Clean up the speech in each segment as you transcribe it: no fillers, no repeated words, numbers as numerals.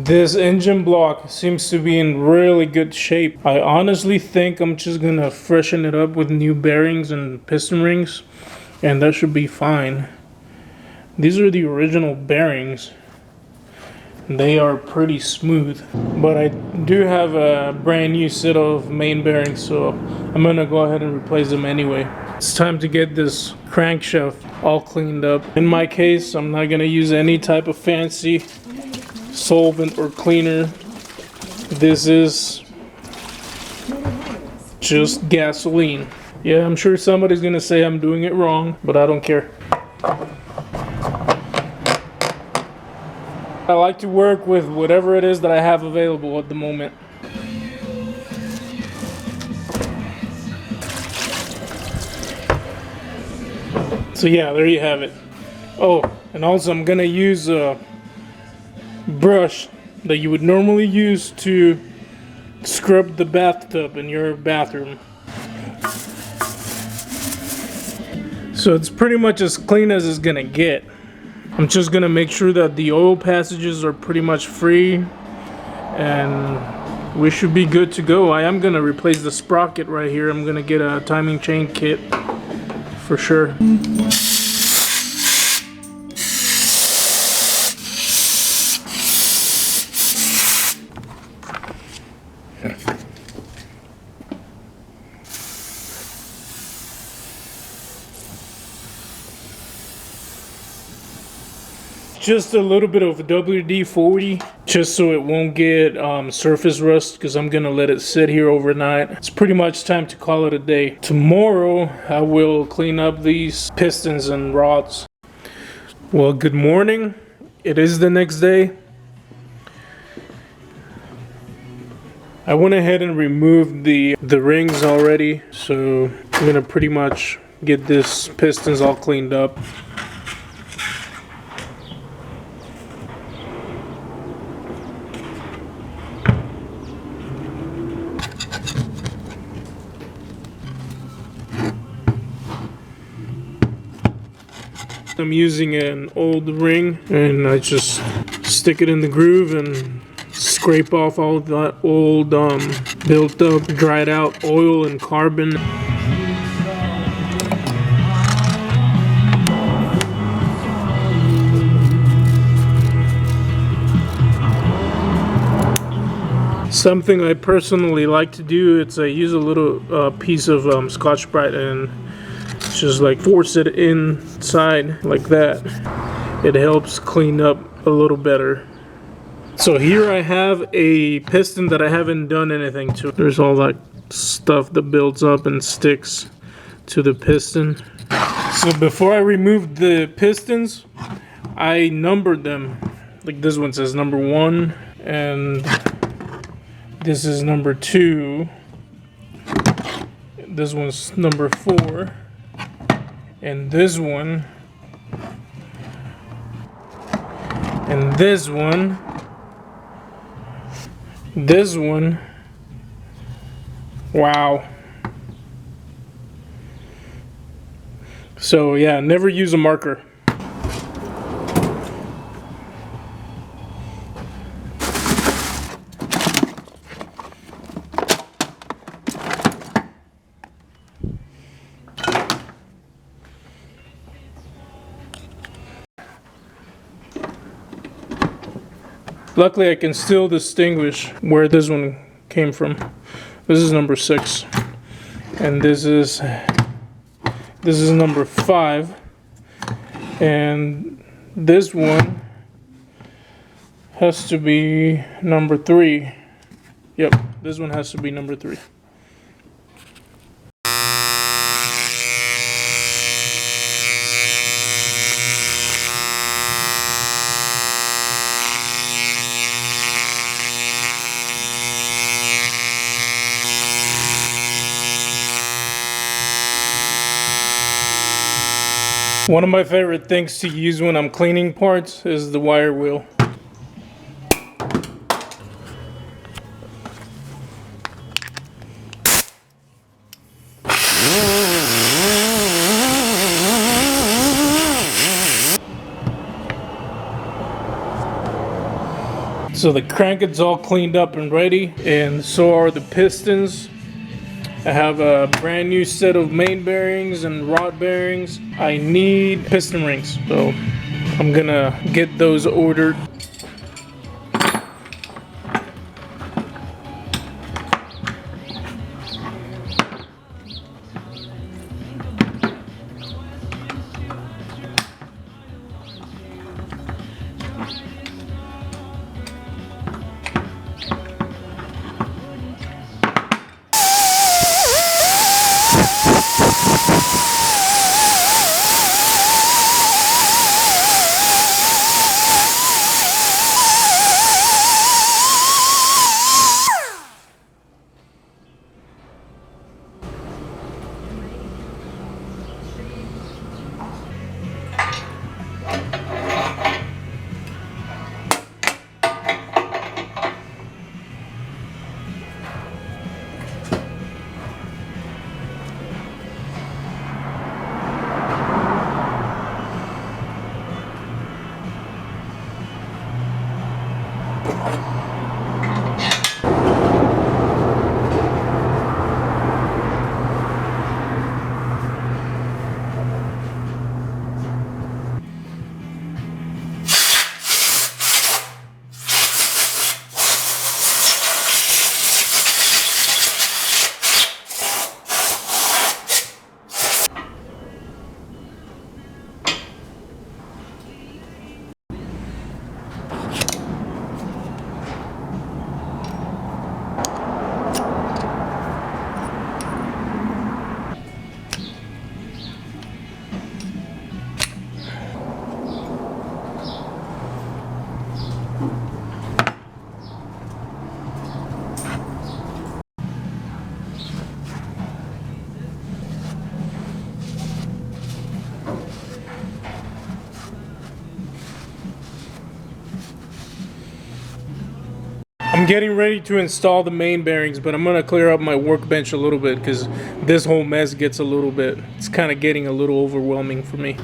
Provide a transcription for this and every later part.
This engine block seems to be in really good shape. I honestly think I'm just gonna freshen it up with new bearings and piston rings, and that should be fine. These are the original bearings. They are pretty smooth, but I do have a brand new set of main bearings, so I'm gonna go ahead and replace them anyway. It's time to get this crankshaft all cleaned up. In my case, I'm not gonna use any type of fancy solvent or cleaner. This is just gasoline. Yeah, I'm sure somebody's gonna say I'm doing it wrong, but I don't care. I like to work with whatever it is that I have available at the moment. So yeah, there you have it. Oh, and also I'm gonna use a brush that you would normally use to scrub the bathtub in your bathroom. So it's pretty much as clean as it's gonna get. I'm just gonna make sure that the oil passages are pretty much free, and we should be good to go. I am gonna replace the sprocket right here. I'm gonna get a timing chain kit for sure. Just a little bit of WD-40 just so it won't get surface rust, because I'm gonna let it sit here overnight. It's pretty much time to call it a day. Tomorrow I will clean up these pistons and rods. Well, good morning. It is the next day. I went ahead and removed the rings already, so I'm gonna pretty much get this pistons all cleaned up. I'm using an old ring, and I just stick it in the groove and scrape off all that old built up, dried out oil and carbon. Something I personally like to do, I use a little piece of Scotch-Brite and just like force it inside like that. It helps clean up a little better. So here I have a piston that I haven't done anything to. There's all that stuff that builds up and sticks to the piston. So before I removed the pistons, I numbered them. Like this one says number 1, and this is number 2. This one's number 4. And this one, and this one, this one. Wow. So yeah, never use a marker. Luckily, I can still distinguish where this one came from. This is number 6, and this is number 5, and this one has to be number 3. Yep, this one has to be number 3. One of my favorite things to use when I'm cleaning parts is the wire wheel. So the cranket's all cleaned up and ready, and so are the pistons. I have a brand new set of main bearings and rod bearings. I need piston rings, so I'm gonna get those ordered. I'm getting ready to install the main bearings, but I'm gonna clear up my workbench a little bit because this whole mess gets a little bit, it's kind of getting a little overwhelming for me.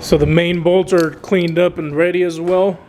So the main bolts are cleaned up and ready as well.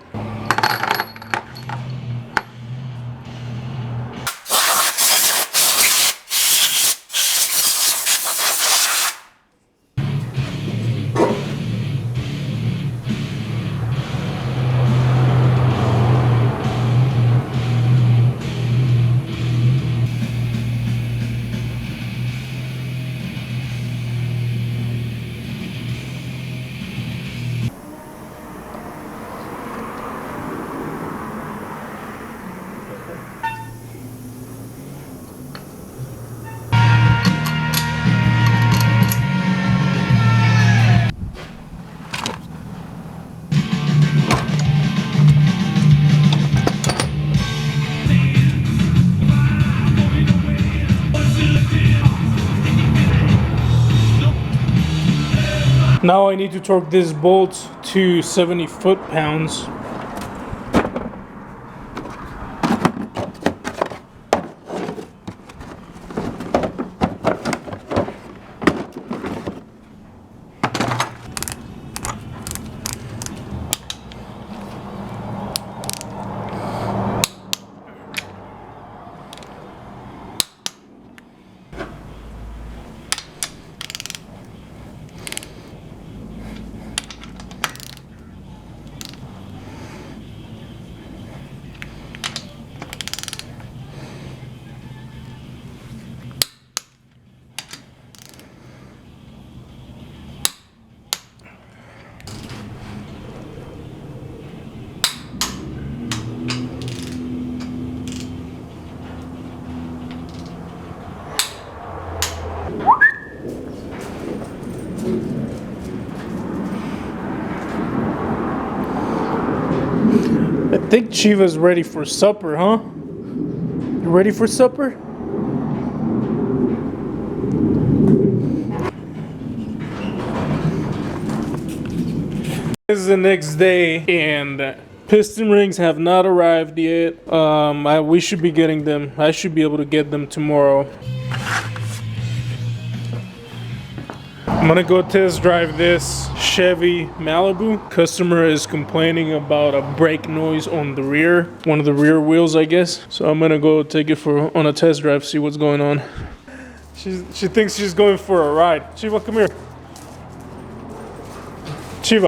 Now I need to torque this bolt to 70 foot-pounds. I think Chiva's ready for supper, huh? You ready for supper? This is the next day, and piston rings have not arrived yet. We should be getting them. I should be able to get them tomorrow. I'm gonna go test drive this Chevy Malibu. Customer is complaining about a brake noise on the rear, one of the rear wheels, I guess. So I'm gonna go take it on a test drive, see what's going on. She thinks she's going for a ride. Chiva, come here. Chiva.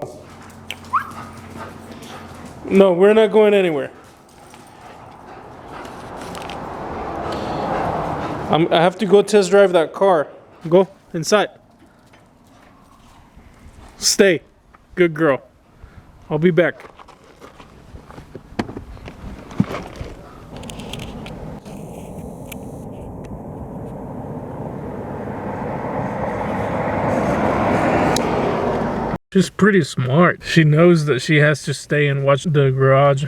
No, we're not going anywhere. I have to go test drive that car. Go inside. Stay. Good girl. I'll be back. She's pretty smart. She knows that she has to stay and watch the garage.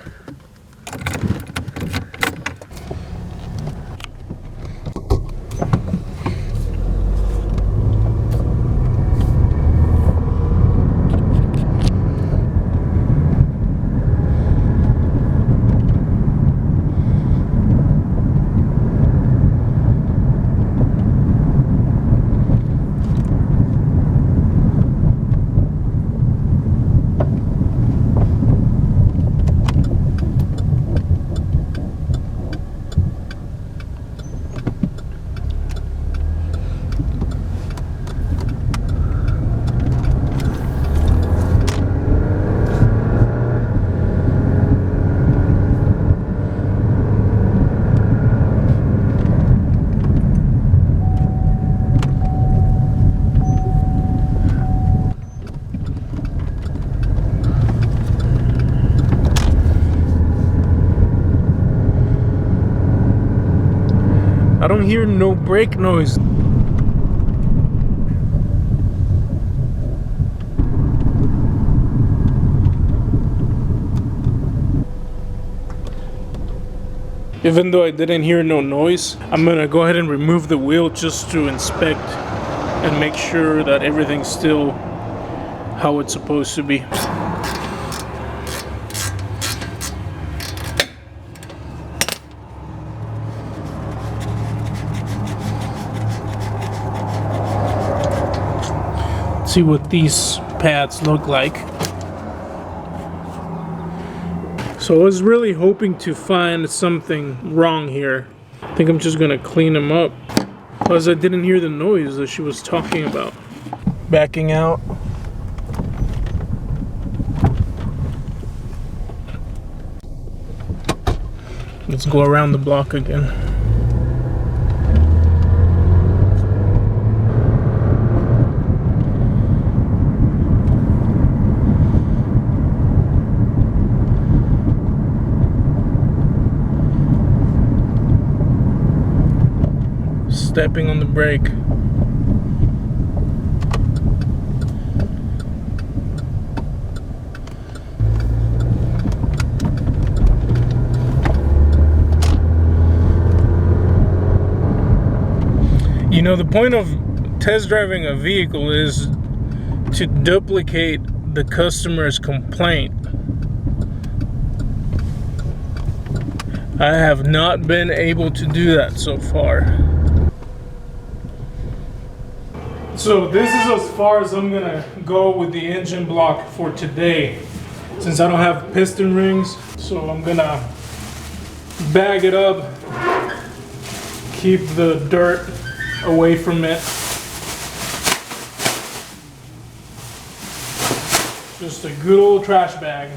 I don't hear no brake noise. Even though I didn't hear no noise, I'm gonna go ahead and remove the wheel just to inspect and make sure that everything's still how it's supposed to be. See what these pads look like. So I was really hoping to find something wrong here. I think I'm just gonna clean them up, because I didn't hear the noise that she was talking about. Backing out. Let's go around the block again. Stepping on the brake. You know, the point of test driving a vehicle is to duplicate the customer's complaint. I have not been able to do that so far. So this is as far as I'm gonna go with the engine block for today, since I don't have piston rings. So I'm gonna bag it up, keep the dirt away from it. Just a good old trash bag.